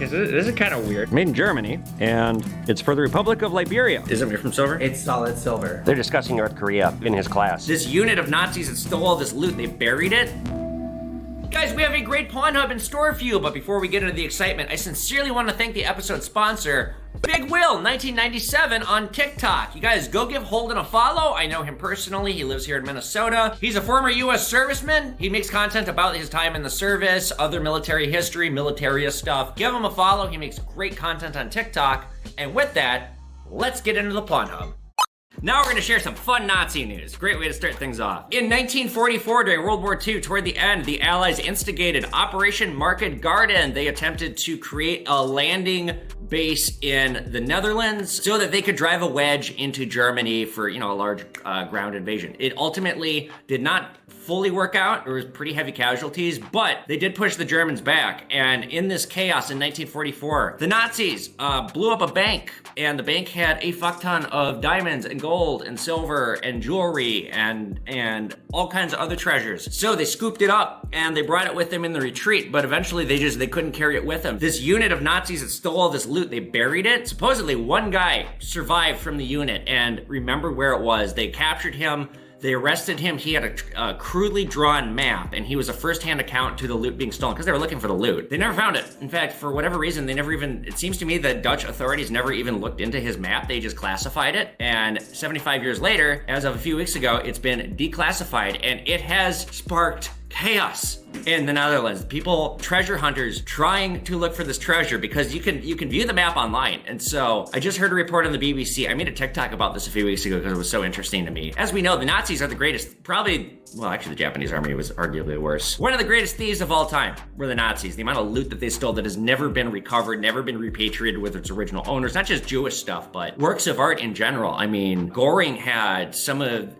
Okay, so this is kind of weird. Made in Germany, and it's for the Republic of Liberia. Is it made from silver? It's solid silver. They're discussing North Korea in his class. This unit of Nazis that stole all this loot, they buried it? Guys, we have a great pawn hub in store for you, but before we get into the excitement, I sincerely want to thank the episode sponsor, Big Will 1997 on TikTok. You guys go give Holden a follow. I know him personally. He lives here in Minnesota. He's a former U.S. serviceman. He makes content about his time in the service, other military history, militarist stuff. Give him a follow. He makes great content on TikTok. And with that, let's get into the pawn hub. Now we're going to share some fun Nazi news. Great way to start things off. In 1944, during World War II, toward the end, the Allies instigated Operation Market Garden. They attempted to create a landing base in the Netherlands so that they could drive a wedge into Germany for, a large ground invasion. It ultimately did not fully work out. There was pretty heavy casualties, but they did push the Germans back. And in this chaos in 1944, the Nazis blew up a bank, and the bank had a fuck ton of diamonds and gold and silver and jewelry and all kinds of other treasures. So they scooped it up and they brought it with them in the retreat, but eventually they couldn't carry it with them. This unit of Nazis that stole all this loot, they buried it. Supposedly one guy survived from the unit and remembered where it was. They captured him. They arrested him. He had a crudely drawn map, and he was a first-hand account to the loot being stolen because they were looking for the loot. They never found it. In fact, for whatever reason, it seems to me that Dutch authorities never even looked into his map. They just classified it. And 75 years later, as of a few weeks ago, it's been declassified, and it has sparked chaos in the Netherlands. People, treasure hunters, trying to look for this treasure because you can view the map online. And so I just heard a report on the BBC. I made a TikTok about this a few weeks ago because it was so interesting to me. As we know, the Nazis are the greatest, actually the Japanese army was arguably worse. One of the greatest thieves of all time were the Nazis. The amount of loot that they stole that has never been recovered, never been repatriated with its original owners, not just Jewish stuff, but works of art in general. I mean, Goring had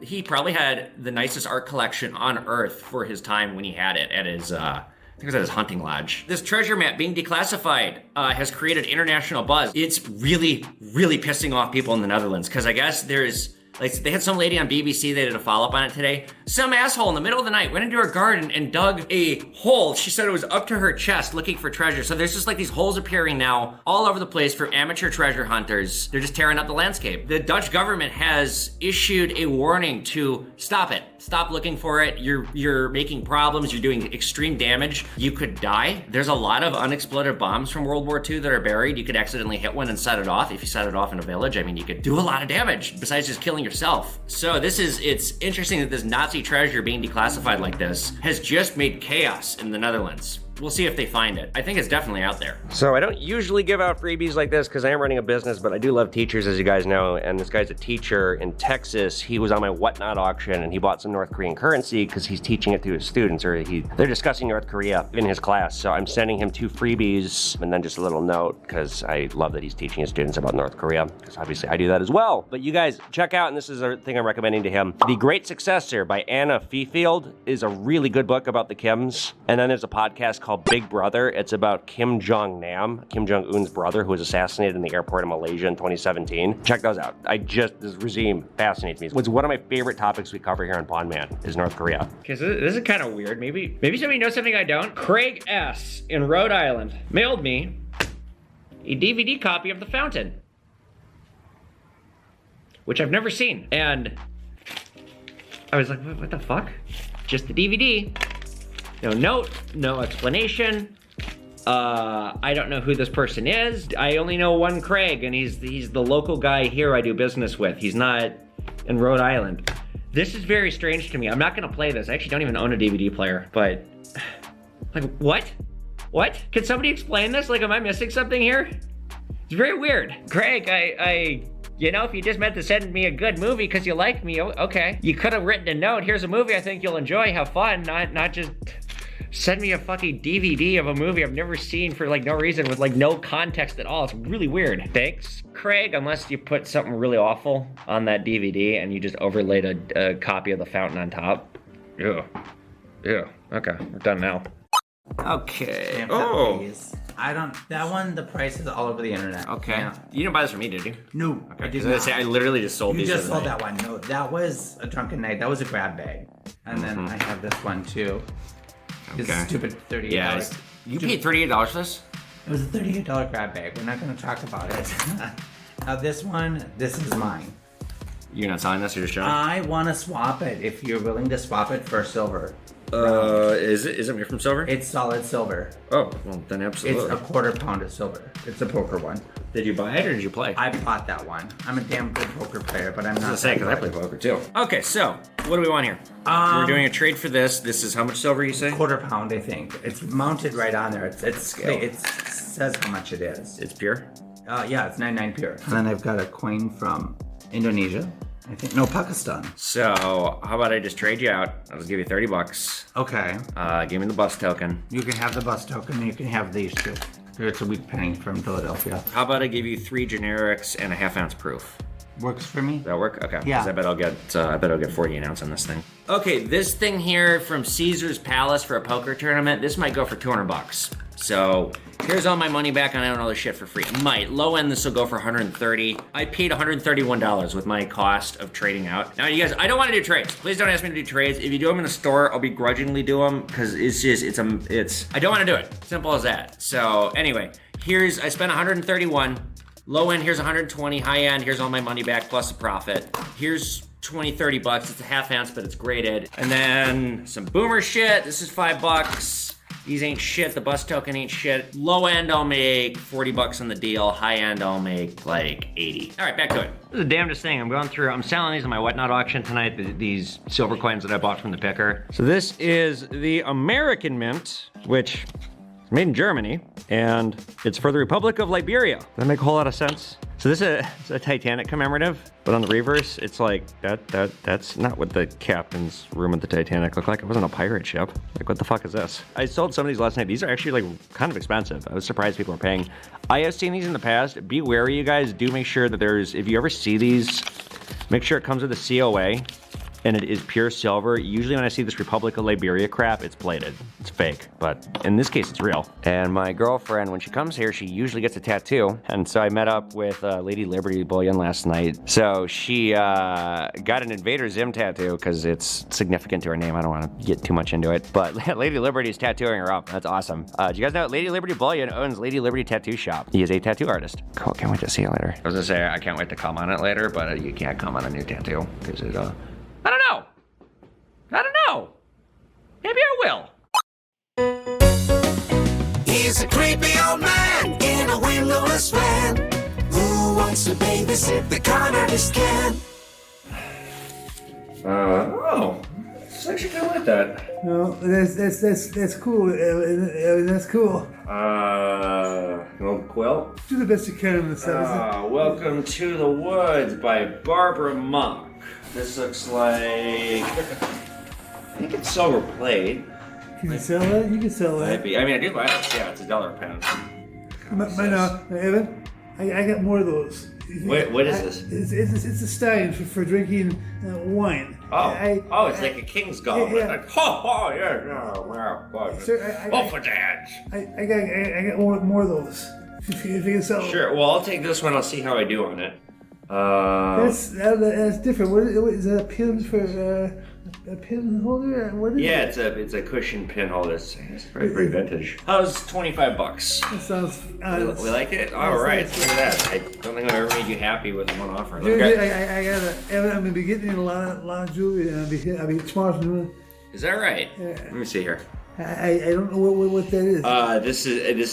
he probably had the nicest art collection on earth for his time when he had it at his, I think it was at his hunting lodge. This treasure map being declassified has created international buzz. It's really, really pissing off people in the Netherlands because I guess they had some lady on BBC, they did a follow-up on it today. Some asshole in the middle of the night went into her garden and dug a hole. She said it was up to her chest looking for treasure. So there's just these holes appearing now all over the place for amateur treasure hunters. They're just tearing up the landscape. The Dutch government has issued a warning to stop it. Stop looking for it. You're making problems. You're doing extreme damage. You could die. There's a lot of unexploded bombs from World War II that are buried. You could accidentally hit one and set it off. If you set it off in a village, you could do a lot of damage besides just killing yourself. So it's interesting that this Nazi treasure being declassified like this has just made chaos in the Netherlands. We'll see if they find it. I think it's definitely out there. So I don't usually give out freebies like this because I am running a business, but I do love teachers, as you guys know, and this guy's a teacher in Texas. He was on my Whatnot auction and he bought some North Korean currency because he's teaching it to his students, or they're discussing North Korea in his class. So I'm sending him 2 freebies and then just a little note because I love that he's teaching his students about North Korea, because obviously I do that as well. But you guys check out, and this is a thing I'm recommending to him, The Great Successor by Anna Fifield is a really good book about the Kims. And then there's a podcast called Big Brother. It's about Kim Jong-nam, Kim Jong-un's brother, who was assassinated in the airport in Malaysia in 2017. Check those out. This regime fascinates me. It's one of my favorite topics we cover here on Pawn Man is North Korea. Okay, so this is kind of weird. Maybe somebody knows something I don't. Craig S. in Rhode Island mailed me a DVD copy of The Fountain, which I've never seen. And I was like, what the fuck? Just the DVD. No note, no explanation. I don't know who this person is. I only know one Craig, and he's the local guy here I do business with. He's not in Rhode Island. This is very strange to me. I'm not gonna play this. I actually don't even own a DVD player, but what? What? Can somebody explain this? Am I missing something here? It's very weird. Craig, if you just meant to send me a good movie because you like me, okay. You could have written a note. Here's a movie I think you'll enjoy, have fun, not just send me a fucking DVD of a movie I've never seen for no reason with no context at all. It's really weird. Thanks, Craig, unless you put something really awful on that DVD and you just overlaid a copy of The Fountain on top. Yeah. Okay, we're done now. Okay. Oh. That one, the price is all over the internet. Okay. Yeah. You didn't buy this for me, did you? No, Okay. I did not. I literally just sold these. You just sold that one. No, that was a drunken night. That was a grab bag. And then I have this one too. This stupid $38. Yeah. You paid $38 for this? It was a $38 grab bag. We're not going to talk about it. Now this is mine. You're not selling this, you're just showing? I want to swap it if you're willing to swap it for silver. Is it made from silver? It's solid silver. Oh, well then absolutely. It's a quarter pound of silver. It's a poker one. Did you buy it or did you play? I bought that one. I'm a damn good poker player, but I'm not. I was gonna say, because I play poker too. Okay, so what do we want here? We're doing a trade for this. This is how much silver you say? Quarter pound, I think. It's mounted right on there. It says how much it is. It's pure? Yeah, it's 99 pure. And then I've got a coin from Indonesia. I think, no, Pakistan. So, how about I just trade you out? I'll just give you 30 bucks. Okay. Give me the bus token. You can have the bus token and you can have these two. It's a wheat penny from Philadelphia. How about I give you 3 generics and a half-ounce proof? Works for me. That'll work? Okay. Yeah. 'Cause I bet I'll get 40 an ounce on this thing. Okay, this thing here from Caesar's Palace for a poker tournament, this might go for 200 bucks. So here's all my money back and I don't know this shit for free. Might. Low end, this will go for 130. I paid $131 with my cost of trading out. Now you guys, I don't want to do trades. Please don't ask me to do trades. If you do them in the store, I'll begrudgingly do them because I don't want to do it. Simple as that. So anyway, I spent 131. Low end, here's 120. High end, here's all my money back plus a profit. Here's 20, 30 bucks. It's a half ounce, but it's graded. And then some boomer shit. This is $5. These ain't shit. The bus token ain't shit. Low end, I'll make 40 bucks on the deal. High end, I'll make like 80. All right, back to it. This is the damnedest thing. I'm selling these on my Whatnot auction tonight, these silver coins that I bought from the picker. So this is the American Mint, which is made in Germany, and it's for the Republic of Liberia. Does that make a whole lot of sense? So this is a Titanic commemorative, but on the reverse, it's like, that's not what the captain's room at the Titanic looked like. It wasn't a pirate ship. Like, what the fuck is this? I sold some of these last night. These are actually like kind of expensive. I was surprised people were paying. I have seen these in the past. Be wary, you guys. Do make sure that if you ever see these, make sure it comes with a COA. And it is pure silver. Usually when I see this Republic of Liberia crap, it's plated. It's fake, but in this case, it's real. And my girlfriend, when she comes here, she usually gets a tattoo. And so I met up with Lady Liberty Bullion last night. So she got an Invader Zim tattoo because it's significant to her name. I don't want to get too much into it, but Lady Liberty is tattooing her up. That's awesome. Do you guys know Lady Liberty Bullion owns Lady Liberty Tattoo Shop? He is a tattoo artist. Cool, can't wait to see you later. I was gonna say, I can't wait to come on it later, but you can't come on a new tattoo because it, I don't know. Maybe I will. He's a creepy old man in a windowless van who wants to babysit the con artist can. It's actually kind of like that. No, that's cool. That's cool. Little quilt. Do the best you can in the set. Welcome to the Woods by Barbara Monk. This looks like, I think it's silver plate. Can you sell that? You can sell that. Might be. I mean, I do buy it. Yeah, it's $1 a pound. Evan, I got more of those. Wait, what is this? It's a stein for drinking wine. It's like a king's goblet. Yeah. Like, wow. Sir, for dads. I got more of those. If you can sell them. Sure. Well, I'll take this one. I'll see how I do on it. That's different. What is that? A pin for a pin holder? What is Yeah, it? it's a cushion pin holder. It's very vintage. How's $25? That sounds. We like it? All right. Look at that. I don't think I've ever made you happy with one offer. Dude, Okay. I gotta. I'm gonna be getting a lot of jewelry, and I'll be tomorrow afternoon. Is that right? Yeah. Let me see here. I don't know what that is. This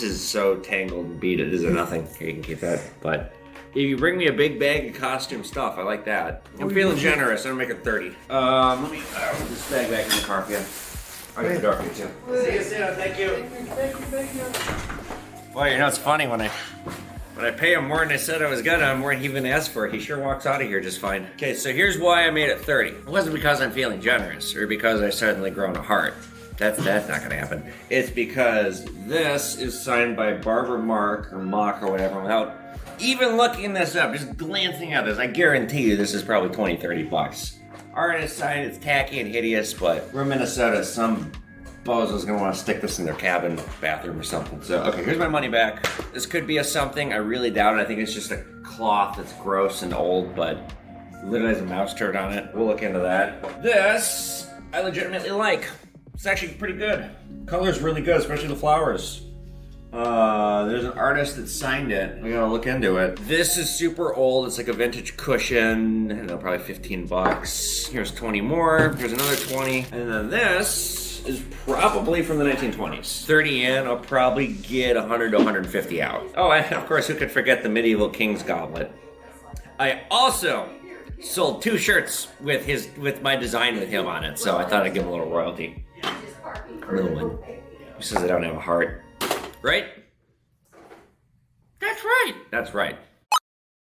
is so tangled and beaded. This is nothing. Here, you can keep that. But if you bring me a big bag of costume stuff, I like that. I'm feeling generous. I'm gonna make it 30. Let me put this bag back in the car for you. I'll get the door for you too. See you soon. Thank you. Thank you. Boy, you know it's funny when I pay him more than I said I was gonna, more than he even asked for. He sure walks out of here just fine. Okay, so here's why I made it 30. It wasn't because I'm feeling generous or because I suddenly grown a heart. That's not gonna happen. It's because this is signed by Barbara Mark or Mock or whatever without even looking this up, just glancing at this. I guarantee you this is probably 20, 30 bucks. Artist signed, it's tacky and hideous, but we're Minnesota. Some bozo's gonna wanna stick this in their cabin bathroom or something. So, okay, here's my money back. This could be a something, I really doubt it. I think it's just a cloth that's gross and old, but literally has a mouse turd on it. We'll look into that. This, I legitimately like. It's actually pretty good. Color's really good, especially the flowers. There's an artist that signed it. We gotta look into it. This is super old. It's like a vintage cushion. I don't know, probably 15 bucks. Here's 20 more. Here's another 20. And then this is probably from the 1920s. 30 in, I'll probably get 100 to 150 out. Oh, and of course, who could forget the medieval king's goblet? I also sold 2 shirts with my design with him on it, so I thought I'd give him a little royalty. Little one. Who says I don't have a heart? Right? That's right. That's right.